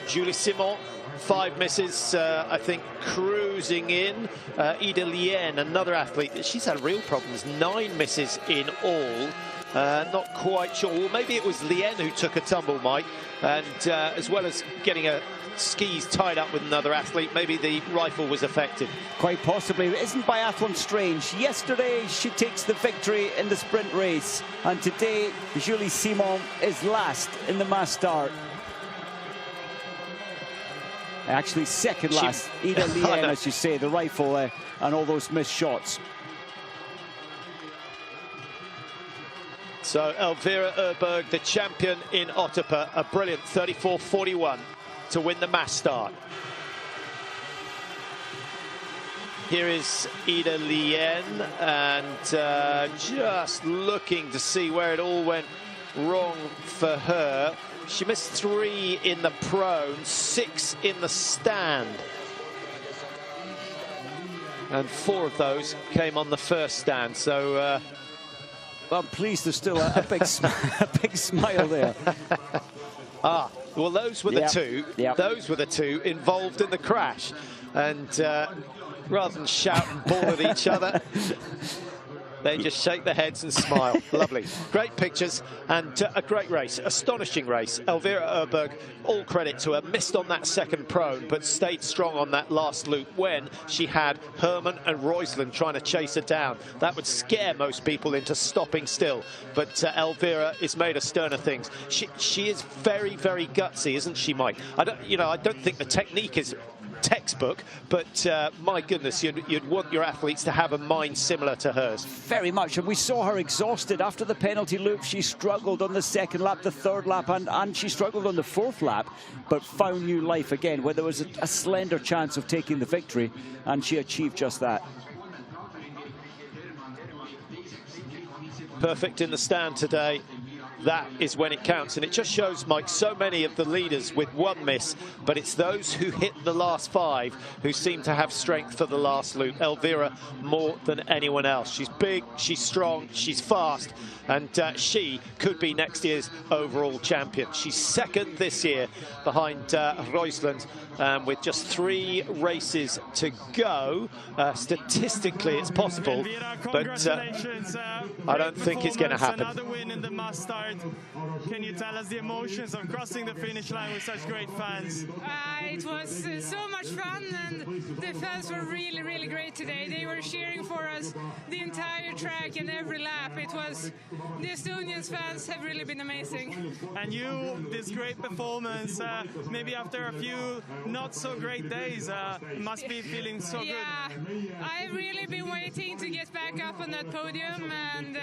[SPEAKER 4] Julie Simon, 5 misses, I think, cruising in. Ida Lien, another athlete, she's had real problems, 9 misses in all. Not quite sure. Well, maybe it was Lien who took a tumble, Mike, and as well as getting a skis tied up with another athlete, maybe the rifle was affected. Quite possibly. Isn't biathlon strange? Yesterday she takes the victory in the sprint race, and today Julie Simon is last in the mass start. Actually second last. Ida Lien, as you say, the rifle and all those missed shots. So Elvira Öberg, the champion in Otepaeae, a brilliant 34.41 to win the mass start. Here is Ida Lien, and just looking to see where it all went wrong for her. She missed 3 in the prone, 6 in the stand. And 4 of those came on the first stand, so... well, I'm pleased there's still a big, a big smile there. Ah, well, those were the two. Those were the 2 involved in the crash. And Rather than shout and bawl at each other, they just shake their heads and smile. Lovely. Great pictures and a great race. Astonishing race. Elvira Öberg, all credit to her, missed on that second prone, but stayed strong on that last loop when she had Herman and Roysland trying to chase her down. That would scare most people into stopping still. But Elvira is made of sterner things. She is very, very gutsy, isn't she, Mike? I don't think the technique is textbook, but my goodness, you'd want your athletes to have a mind similar to hers.
[SPEAKER 2] Very much, and we saw her exhausted after the penalty loop. She struggled on the second lap, the third lap, and she struggled on the fourth lap, but found new life again, where there was a slender chance of taking the victory, and she achieved just that.
[SPEAKER 4] Perfect in the stand today. That is when it counts, and it just shows, Mike, so many of the leaders with one miss, but it's those who hit the last 5 who seem to have strength for the last loop. Elvira more than anyone else. She's big, she's strong, she's fast, and she could be next year's overall champion. She's second this year behind Roysland, with just 3 races to go. Statistically, it's possible, but I don't think it's going to happen.
[SPEAKER 5] Another win in the must start. Can you tell us the emotions of crossing the finish line with such great fans?
[SPEAKER 6] It was so much fun, and the fans were really, really great today. They were cheering for us the entire track and every lap. It was, the Estonian fans have really been amazing.
[SPEAKER 5] And you, this great performance, maybe after a few not so great days, must be feeling so good.
[SPEAKER 6] Yeah, I've really been waiting to get back up on that podium, and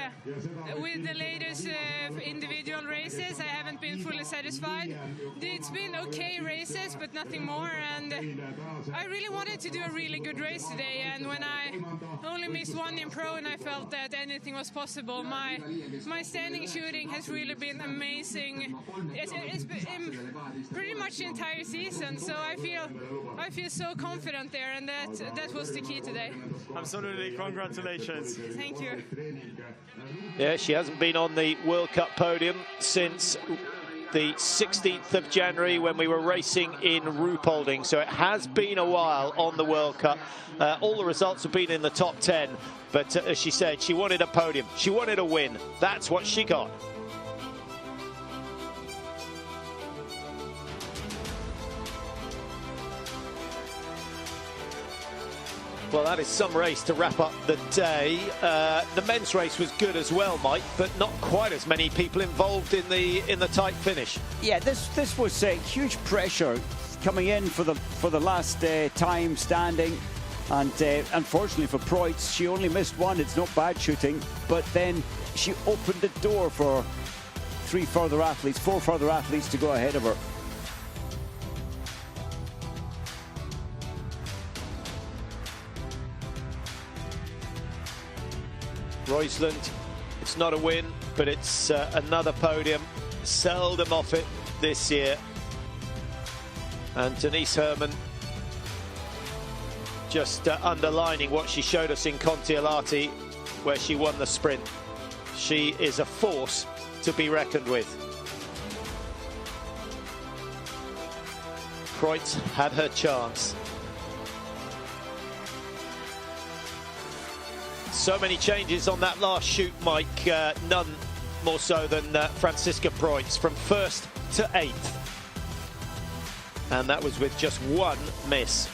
[SPEAKER 6] with the latest individual races, I haven't been fully satisfied. It's been okay races, but nothing more, and I really wanted to do a really good race today, and when I only missed 1 in pro and I felt that anything was possible, my standing shooting has really been amazing. It's been pretty much the entire season, so I feel so confident there, and that was the key today.
[SPEAKER 5] Absolutely, congratulations.
[SPEAKER 6] Thank you.
[SPEAKER 4] Yeah, she hasn't been on the World Cup podium since the 16th of January when we were racing in Ruhpolding, so it has been a while on the World Cup. All the results have been in the top 10, but as she said, she wanted a podium, she wanted a win. That's what she got. Well, that is some race to wrap up the day. The men's race was good as well, Mike, but not quite as many people involved in the tight finish.
[SPEAKER 2] Yeah, this was huge pressure coming in for the last time standing, and unfortunately for Preutz, she only missed 1. It's not bad shooting, but then she opened the door for 4 further athletes to go ahead of her.
[SPEAKER 4] Roysland, it's not a win, but it's another podium. Seldom off it this year. And Denise Herman just underlining what she showed us in Kontiolahti, where she won the sprint. She is a force to be reckoned with. Preutz had her chance. So many changes on that last shoot, Mike. None more so than Franziska Preutz, from 1st to 8th. And that was with just 1 miss.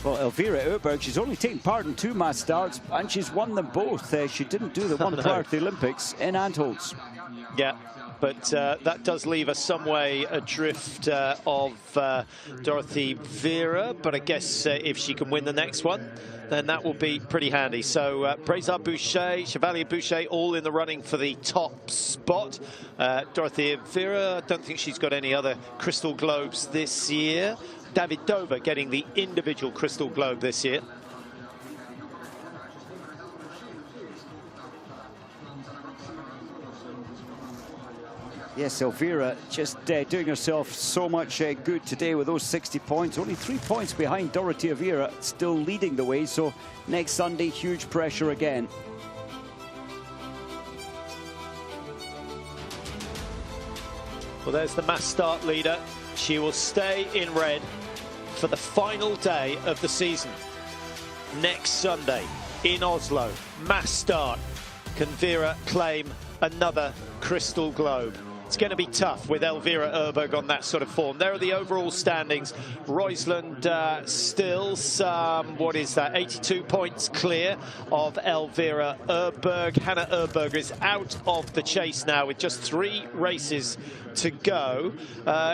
[SPEAKER 2] Well, Elvira Öberg, she's only taken part in 2 mass starts, and she's won them both. She didn't do the one prior to the Olympics in Antholz.
[SPEAKER 4] Yeah. But that does leave us some way adrift of Dorothy Vera. But I guess if she can win the next one, then that will be pretty handy. So Brésard Boucher, Chevalier Boucher, all in the running for the top spot. Dorothy Vera, I don't think she's got any other Crystal Globes this year. David Dover getting the individual Crystal Globe this year.
[SPEAKER 2] Yes, Elvira just doing herself so much good today with those 60 points. Only 3 points behind Dorothy Vera, still leading the way. So next Sunday, huge pressure again.
[SPEAKER 4] Well, there's the mass start leader. she will stay in red for the final day of the season. Next Sunday in Oslo, mass start. Can Vera claim another Crystal Globe? It's going to be tough with Elvira Öberg on that sort of form. There are the overall standings. Roysland still some, 82 points clear of Elvira Öberg. Hannah Öberg is out of the chase now with just 3 races to go.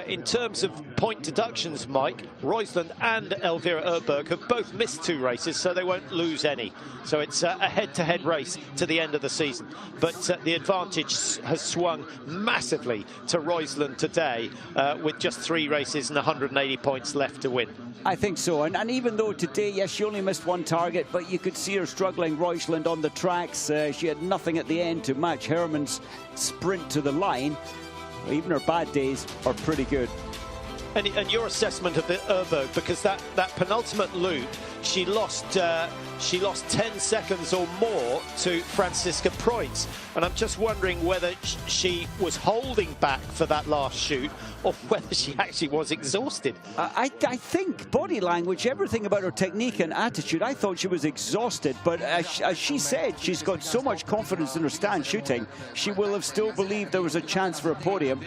[SPEAKER 4] In terms of point deductions, Mike, Roysland and Elvira Öberg have both missed 2 races, so they won't lose any. So it's a head-to-head race to the end of the season. But the advantage has swung massively to Roysland today with just 3 races and 180 points left to win.
[SPEAKER 2] I think so, and even though today, yes, she only missed 1 target, but you could see her struggling, Roysland, on the tracks. She had nothing at the end to match Herman's sprint to the line. Even her bad days are pretty good.
[SPEAKER 4] And your assessment of the Öberg, because that penultimate loop, she lost 10 seconds or more to Franziska Preuss, and I'm just wondering whether she was holding back for that last shoot or whether she actually was exhausted.
[SPEAKER 2] I think body language, everything about her technique and attitude, I thought she was exhausted, but as she said, she's got so much confidence in her stand shooting, she will have still believed there was a chance for a podium,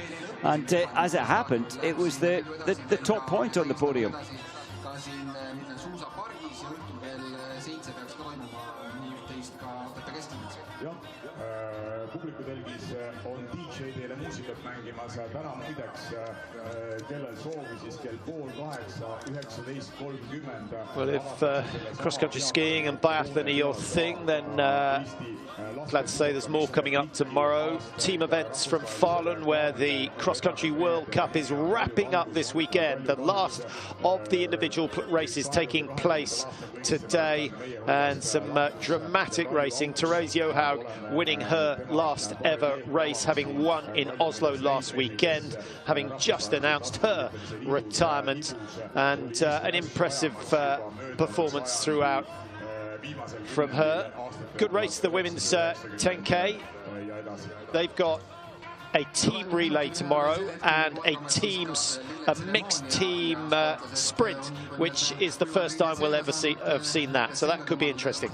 [SPEAKER 2] and as it happened, it was the top point on the podium.
[SPEAKER 3] Publikutelgis on DJ teile muusikat mängimas. Täna muideks, kellel soovi, siis kell 7:30, 19:30.
[SPEAKER 4] Well, if cross-country skiing and biathlon are your thing, then glad to say there's more coming up tomorrow. Team events from Falun, where the cross-country World Cup is wrapping up this weekend. The last of the individual races taking place today, and some dramatic racing. Therese Johaug winning her last ever race, having won in Oslo last weekend, having just announced her retirement, and an impressive performance throughout from her. Good race, the women's 10K. They've got a team relay tomorrow and a mixed team sprint, which is the first time we'll ever have seen that. So that could be interesting.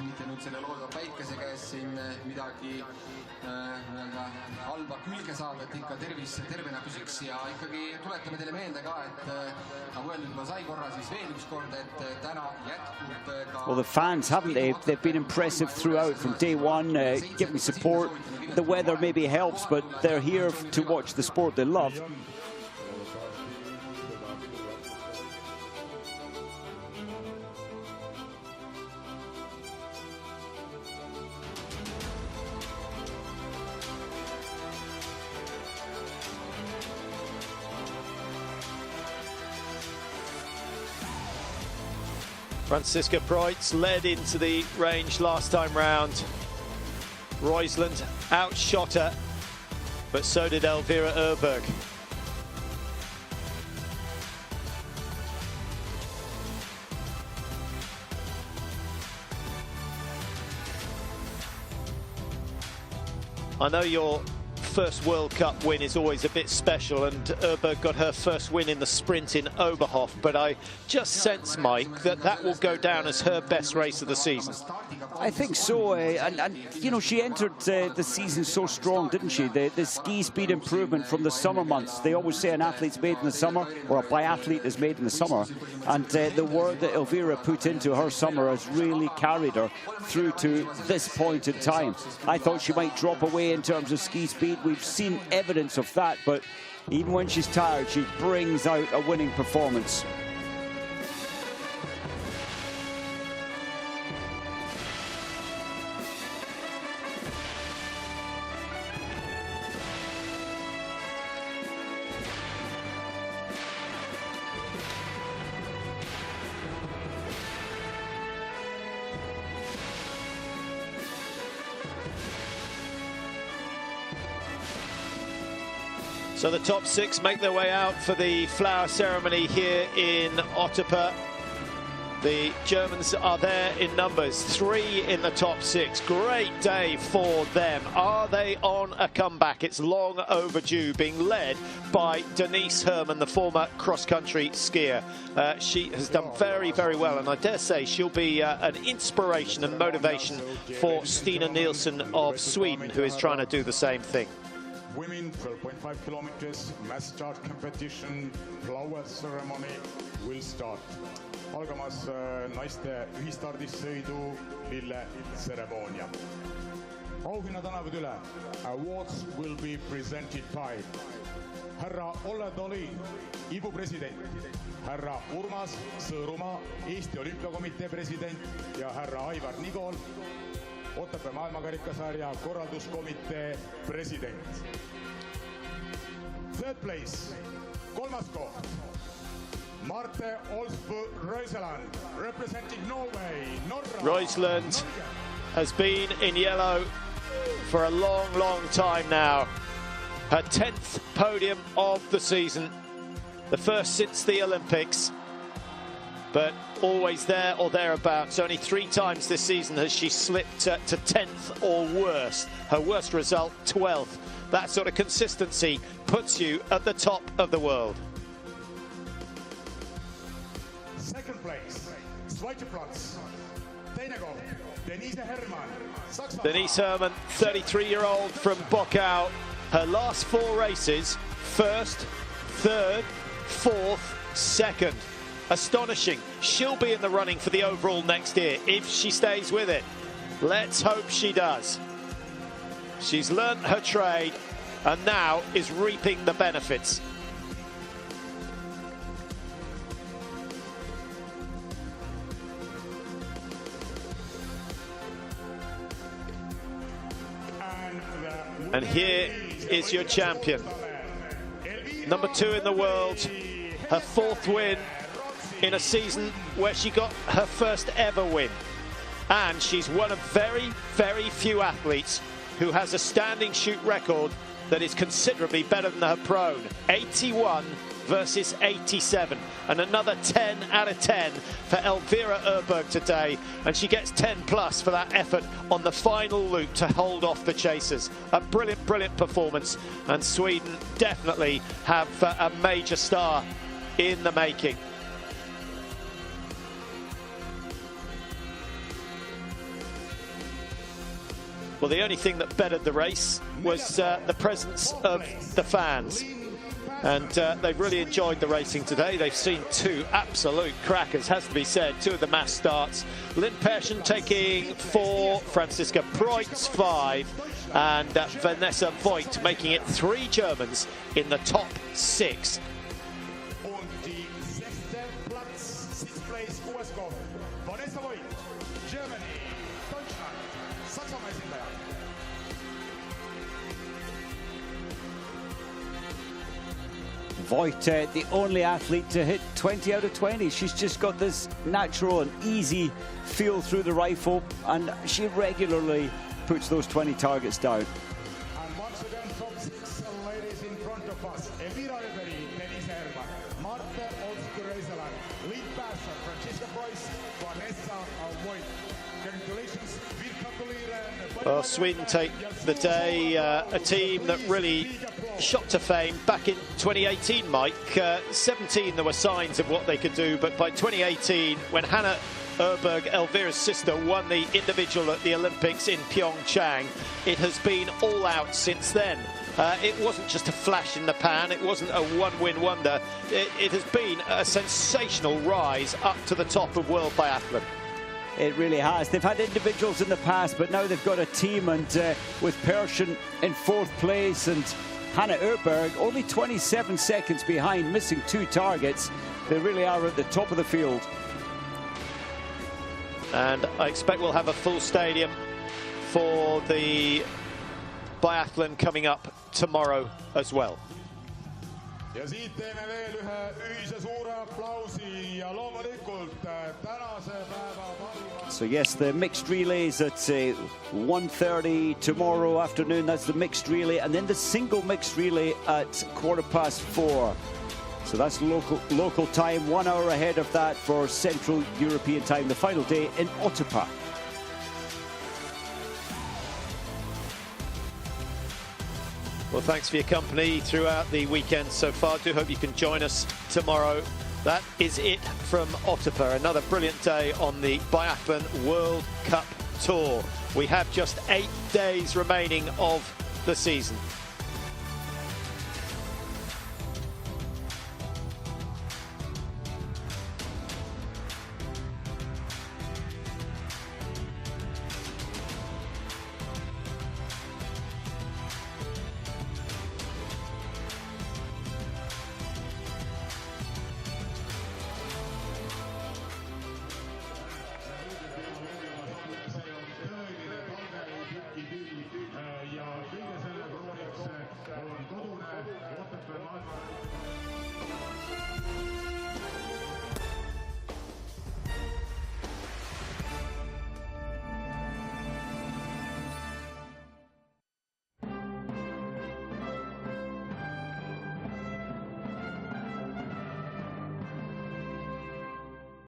[SPEAKER 2] Well, the fans, haven't they? They've been impressive throughout from day one, giving support. The weather maybe helps, but they're here to watch the sport they love.
[SPEAKER 4] Franziska Preuss led into the range last time round. Roysland outshot her, but so did Elvira Öberg. I know your first World Cup win is always a bit special, and Öberg got her first win in the sprint in Oberhof, but I just sense, Mike, that will go down as her best race of the season.
[SPEAKER 2] I think so, and you know, she entered the season so strong, didn't she? The ski speed improvement from the summer months. They always say an athlete's made in the summer, or a biathlete is made in the summer, and the work that Elvira put into her summer has really carried her through to this point in time. I thought she might drop away in terms of ski speed. We've seen evidence of that, but even when she's tired, she brings out a winning performance.
[SPEAKER 4] So the top 6 make their way out for the flower ceremony here in Otepaeae. The Germans are there in numbers, 3 in the top 6. Great day for them. Are they on a comeback? It's long overdue, being led by Denise Herrmann, the former cross-country skier. She has done very, very well, and I dare say she'll be an inspiration and motivation for Stina Nilsson of Sweden, who is trying to do the same thing.
[SPEAKER 3] Women 12.5 kilometers mass start competition, flower ceremony will start. Algamas naiste ühistardissõidu lilletseremoonia. Auhinna tänavad üle. Awards will be presented by härra Olle Dolin, IBU president, härra Urmas Sõõrumaa, Eesti Olümpiakomitee president ja härra Aivar Nigol, Otepaeae maailmakarikasarja korralduskomitee president. Third place, kolmas koht. Marte Olsbu-Røiseland, representing Norway, Norra.
[SPEAKER 4] Røiseland has been in yellow for a long, long time now. Her 10th podium of the season, the first since the Olympics, but always there or thereabouts. Only 3 times this season has she slipped to 10th or worse. Her worst result, 12th. That sort of consistency puts you at the top of the world.
[SPEAKER 3] Second place, zweite Platz, teine koht, Denise Herrmann, Saksamaa.
[SPEAKER 4] Denise Herrmann, 33-year-old from Bockau. Her last 4 races, 1st, 3rd, 4th, 2nd. Astonishing. She'll be in the running for the overall next year if she stays with it. Let's hope she does. She's learnt her trade and now is reaping the benefits. And here is your champion. Number 2 in the world, her 4th win in a season where she got her first ever win. And she's one of very, very few athletes who has a standing shoot record that is considerably better than her prone. 81 versus 87, and another 10 out of 10 for Elvira Öberg today, and she gets 10 plus for that effort on the final loop to hold off the chasers. A brilliant, brilliant performance, and Sweden definitely have a major star in the making. Well, the only thing that bettered the race was the presence of the fans. And they've really enjoyed the racing today. They've seen 2 absolute crackers, has to be said. 2 of the mass starts. Lynn Persson taking 4, Franziska Preutz 5, and Vanessa Voigt making it 3 Germans in the top 6.
[SPEAKER 3] Und die 6. Platz, 6th place, USA, Vanessa Voigt, Germany, Deutschland, Saksamaa esindaja.
[SPEAKER 2] Voigt, the only athlete to hit 20 out of 20. She's just got this natural and easy feel through the rifle, and she regularly puts those 20 targets down.
[SPEAKER 3] And once again, top 6 ladies in front of us. Elvira Öberg, Denise Herrmann, Marte Olsbu-Røiseland, Lynn Persson, Franziska Preutz, Vanessa Voigt. Congratulations, wir gratulieren.
[SPEAKER 4] Well, Sweden take the day, a team that really shot to fame back in 2018, Mike. 17, there were signs of what they could do, but by 2018, when Hannah Öberg, Elvira's sister, won the individual at the Olympics in Pyeongchang, it has been all out since then. It wasn't just a flash in the pan, it wasn't a one-win wonder. It has been a sensational rise up to the top of world biathlon.
[SPEAKER 2] It really has. They've had individuals in the past, but now they've got a team, and with Persson in 4th place and Hannah Öberg only 27 seconds behind, missing 2 targets. They really are at the top of the field.
[SPEAKER 4] And I expect we'll have a full stadium for the biathlon coming up tomorrow as well.
[SPEAKER 3] Ja siit teeme veel ühe ühise suure aplausi ja loomulikult tänase päeva parima.
[SPEAKER 2] So yes, the mixed relays at 1:30 tomorrow afternoon. That's the mixed relay, and then the single mixed relay at 4:15. So that's local time, 1 hour ahead of that for Central European time, the final day in Otepaeae.
[SPEAKER 4] Well, thanks for your company throughout the weekend so far. Do hope you can join us tomorrow. That is it from Otepaeae. Another brilliant day on the Biathlon World Cup Tour. We have just 8 days remaining of the season.